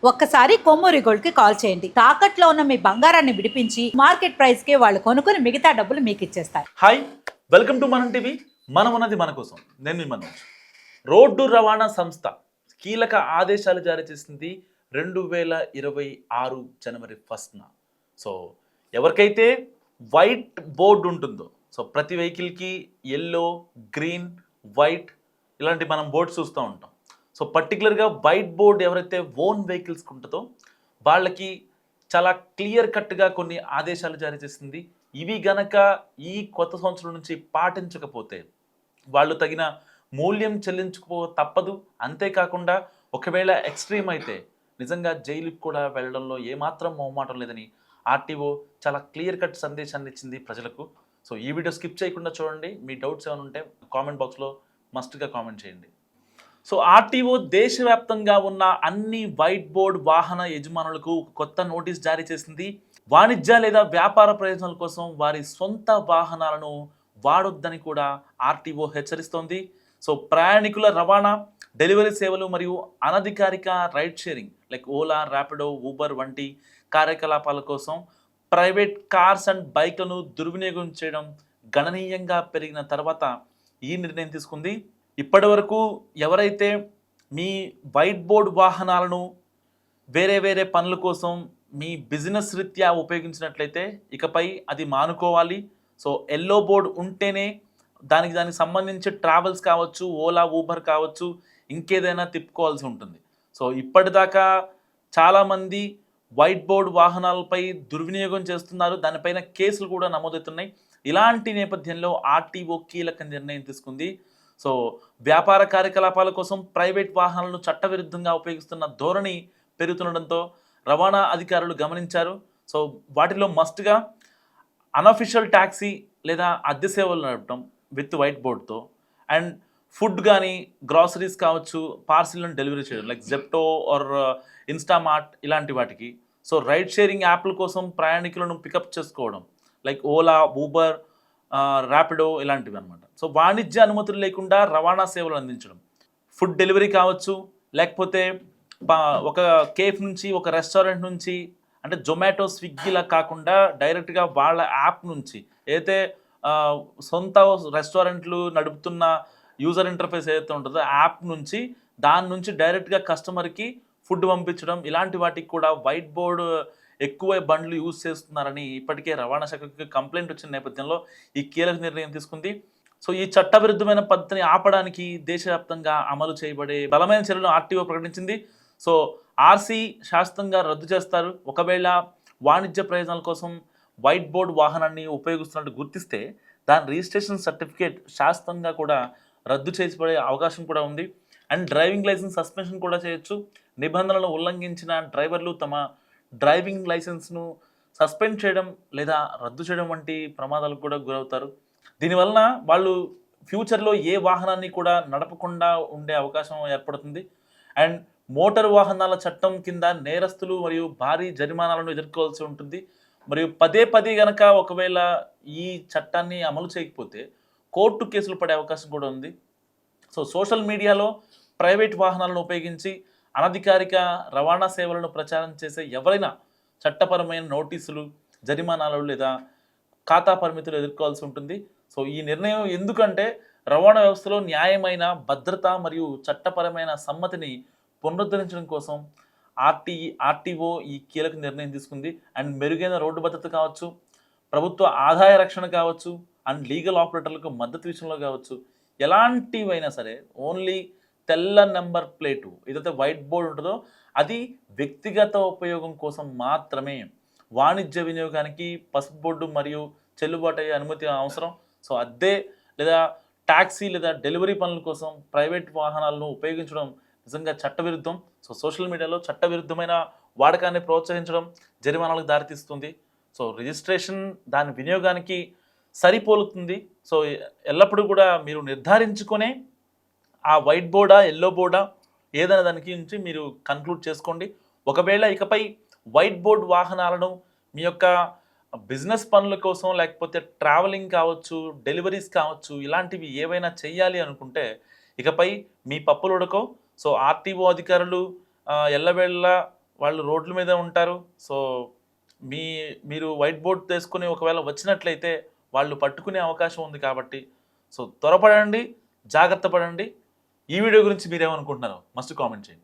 ఒక్కసారి కొమ్మూరి గోల్డ్ కి కాల్ చేయండి. తాకట్లో ఉన్న మీ బంగారాన్ని విడిపించి మార్కెట్ ప్రైస్ కి వాళ్ళు కొనుక్కుని మిగతా డబ్బులు మీకు ఇచ్చేస్తారు. హాయ్, వెల్కమ్ టు మనం టీవీ. మనం ఉన్నది మన కోసం. నేను మీ మనోజ్. రోడ్డు రవాణా సంస్థ కీలక ఆదేశాలు జారీ చేసింది 2026 జనవరి 1న. సో ఎవరికైతే వైట్ బోర్డు ఉంటుందో, సో ప్రతి వెహికల్కి ఎల్లో, గ్రీన్, వైట్ ఇలాంటి మనం బోర్డ్స్ చూస్తూ ఉంటాం. సో పర్టికులర్గా వైట్ బోర్డ్ ఎవరైతే ఓన్ వెహికల్స్కి ఉంటుందో వాళ్ళకి చాలా క్లియర్ కట్గా కొన్ని ఆదేశాలు జారీ చేసింది. ఇవి గనక ఈ కొత్త సంవత్సరం నుంచి పాటించకపోతే వాళ్ళు తగిన మూల్యం చెల్లించుకో తప్పదు. అంతేకాకుండా ఒకవేళ ఎక్స్ట్రీమ్ అయితే నిజంగా జైలుకి కూడా వెళ్ళడంలో ఏమాత్రం మొహమాటం లేదని ఆర్టీఓ చాలా క్లియర్ కట్ సందేశాన్ని ఇచ్చింది ప్రజలకు. సో ఈ వీడియో స్కిప్ చేయకుండా చూడండి. మీ డౌట్స్ ఏమైనా ఉంటే కామెంట్ బాక్స్లో మస్ట్గా కామెంట్ చేయండి. సో ఆర్టీఓ దేశవ్యాప్తంగా ఉన్న అన్ని వైట్ బోర్డ్ వాహన యజమానులకు కొత్త నోటీస్ జారీ చేసింది. వాణిజ్య లేదా వ్యాపార ప్రయోజనాల కోసం వారి సొంత వాహనాలను వాడొద్దని కూడా ఆర్టీఓ హెచ్చరిస్తోంది. సో ప్రయాణికుల రవాణా, డెలివరీ సేవలు మరియు అనధికారిక ride sharing like Ola, Rapido, Uber వంటి కార్యకలాపాల కోసం ప్రైవేట్ కార్స్ అండ్ బైక్లను దుర్వినియోగం చేయడం గణనీయంగా పెరిగిన తర్వాత ఈ నిర్ణయం తీసుకుంది. ఇప్పటి వరకు ఎవరైతే మీ వైట్ బోర్డ్ వాహనాలను వేరే వేరే పనుల కోసం మీ బిజినెస్ రీత్యా ఉపయోగించినట్లయితే ఇకపై అది మానుకోవాలి. సో ఎల్లో బోర్డ్ ఉంటేనే దానికి సంబంధించి ట్రావెల్స్ కావచ్చు, ఓలా, ఊబర్ కావచ్చు, ఇంకేదైనా తిప్పుకోవాల్సి ఉంటుంది. సో ఇప్పటిదాకా చాలామంది వైట్ బోర్డ్ వాహనాలపై దుర్వినియోగం చేస్తున్నారు. దానిపైన కేసులు కూడా నమోదవుతున్నాయి. ఇలాంటి నేపథ్యంలో ఆర్టీఓ కీలక నిర్ణయం తీసుకుంది. సో వ్యాపార కార్యకలాపాల కోసం ప్రైవేట్ వాహనాలను చట్టవిరుద్ధంగా ఉపయోగిస్తున్న ధోరణి పెరుగుతుండడంతో రవాణా అధికారులు గమనించారు. సో వాటిలో మస్ట్గా అన్అఫిషియల్ ట్యాక్సీ లేదా అద్దె సేవలు నడపడం విత్ వైట్ బోర్డ్తో, అండ్ ఫుడ్ కానీ గ్రాసరీస్ కావచ్చు, పార్సిల్లను డెలివరీ చేయడం లైక్ జెప్టో ఆర్ ఇన్స్టామార్ట్ ఇలాంటి వాటికి. సో రైడ్ షేరింగ్ యాప్ల కోసం ప్రయాణికులను పికప్ చేసుకోవడం లైక్ ఓలా, ఊబర్, ర్యాపిడో ఇలాంటివి అనమాట. సో వాణిజ్య అనుమతులు లేకుండా రవాణా సేవలు అందించడం, ఫుడ్ డెలివరీ కావచ్చు, లేకపోతే ఒక కేఫ్ నుంచి, ఒక రెస్టారెంట్ నుంచి, అంటే జొమాటో, స్విగ్గీలా కాకుండా డైరెక్ట్గా వాళ్ళ యాప్ నుంచి ఏదైతే సొంత రెస్టారెంట్లు నడుపుతున్న యూజర్ ఇంటర్ఫేస్ ఏదైతే ఉంటుందో యాప్ నుంచి, దాని నుంచి డైరెక్ట్గా కస్టమర్కి ఫుడ్ పంపించడం, ఇలాంటి వాటికి కూడా వైట్ బోర్డు ఎక్కువ బండ్లు యూజ్ చేస్తున్నారని ఇప్పటికే రవాణా శాఖకి కంప్లైంట్ వచ్చిన నేపథ్యంలో ఈ కీలక నిర్ణయం తీసుకుంది. సో ఈ చట్టవిరుద్ధమైన పద్ధతిని ఆపడానికి దేశవ్యాప్తంగా అమలు చేయబడే బలమైన చర్యలను ఆర్టీఓ ప్రకటించింది. సో ఆర్సీ శాశ్వతంగా రద్దు చేస్తారు. ఒకవేళ వాణిజ్య ప్రయోజనాల కోసం వైట్ బోర్డ్ వాహనాన్ని ఉపయోగిస్తున్నట్టు గుర్తిస్తే దాని రిజిస్ట్రేషన్ సర్టిఫికేట్ శాశ్వతంగా కూడా రద్దు చేసిపడే అవకాశం కూడా ఉంది. అండ్ డ్రైవింగ్ లైసెన్స్ సస్పెన్షన్ కూడా చేయొచ్చు. నిబంధనలను ఉల్లంఘించిన డ్రైవర్లు తమ డ్రైవింగ్ లైసెన్స్ను సస్పెండ్ చేయడం లేదా రద్దు చేయడం వంటి ప్రమాదాలకు కూడా గురవుతారు. దీనివలన వాళ్ళు ఫ్యూచర్లో ఏ వాహనాన్ని కూడా నడపకుండా ఉండే అవకాశం ఏర్పడుతుంది. అండ్ మోటారు వాహనాల చట్టం కింద నేరస్తులు మరియు భారీ జరిమానాలను ఎదుర్కోవాల్సి ఉంటుంది. మరియు పదే గనక ఒకవేళ ఈ చట్టాన్ని అమలు చేయకపోతే కోర్టు కేసులు పడే అవకాశం కూడా ఉంది. సో సోషల్ మీడియాలో ప్రైవేట్ వాహనాలను ఉపయోగించి అనధికారిక రవాణా సేవలను ప్రచారం చేసే ఎవరైనా చట్టపరమైన నోటీసులు, జరిమానాలు లేదా ఖాతా పరిమితులు ఎదుర్కోవాల్సి ఉంటుంది. సో ఈ నిర్ణయం ఎందుకంటే రవాణా వ్యవస్థలో న్యాయమైన భద్రత మరియు చట్టపరమైన సమ్మతిని పునరుద్ధరించడం కోసం ఆర్టీఓ ఈ కీలక నిర్ణయం తీసుకుంది. అండ్ మెరుగైన రోడ్డు భద్రత కావచ్చు, ప్రభుత్వ ఆదాయ రక్షణ కావచ్చు, అండ్ లీగల్ ఆపరేటర్లకు మద్దతు విషయంలో కావచ్చు, ఎలాంటివైనా సరే ఓన్లీ తెల్ల నెంబర్ ప్లేటు ఏదైతే వైట్ బోర్డ్ ఉంటుందో అది వ్యక్తిగత ఉపయోగం కోసం మాత్రమే. వాణిజ్య వినియోగానికి పసుపు బోర్డు మరియు చెల్లుబాటు అయ్యే అనుమతి అవసరం. సో అద్దె లేదా ట్యాక్సీ లేదా డెలివరీ పనుల కోసం ప్రైవేట్ వాహనాలను ఉపయోగించడం నిజంగా చట్టవిరుద్ధం. సో సోషల్ మీడియాలో చట్టవిరుద్ధమైన వాడకాన్ని ప్రోత్సహించడం జరిమానాలకు దారితీస్తుంది. సో రిజిస్ట్రేషన్ దాని వినియోగానికి సరిపోలుతుంది. సో ఎల్లప్పుడూ కూడా మీరు నిర్ధారించుకునే ఆ వైట్ బోర్డా, ఎల్లో బోర్డా ఏదైనా దానికి నుంచి మీరు కన్క్లూడ్ చేసుకోండి. ఒకవేళ ఇకపై వైట్ బోర్డ్ వాహనాలను మీ యొక్క బిజినెస్ పనుల కోసం లేకపోతే ట్రావెలింగ్ కావచ్చు, డెలివరీస్ కావచ్చు, ఇలాంటివి ఏవైనా చెయ్యాలి అనుకుంటే ఇకపై మీ పప్పులు ఉడకో. సో ఆర్టీఓ అధికారులు ఎల్లవేళ వాళ్ళు రోడ్ల మీద ఉంటారు. సో మీరు వైట్ బోర్డ్ తీసుకుని ఒకవేళ వచ్చినట్లయితే వాళ్ళు పట్టుకునే అవకాశం ఉంది కాబట్టి సో త్వరపడండి, జాగ్రత్త పడండి. ఈ వీడియో గురించి మీరేమనుకుంటున్నారో మస్ట్ కామెంట్ చేయండి.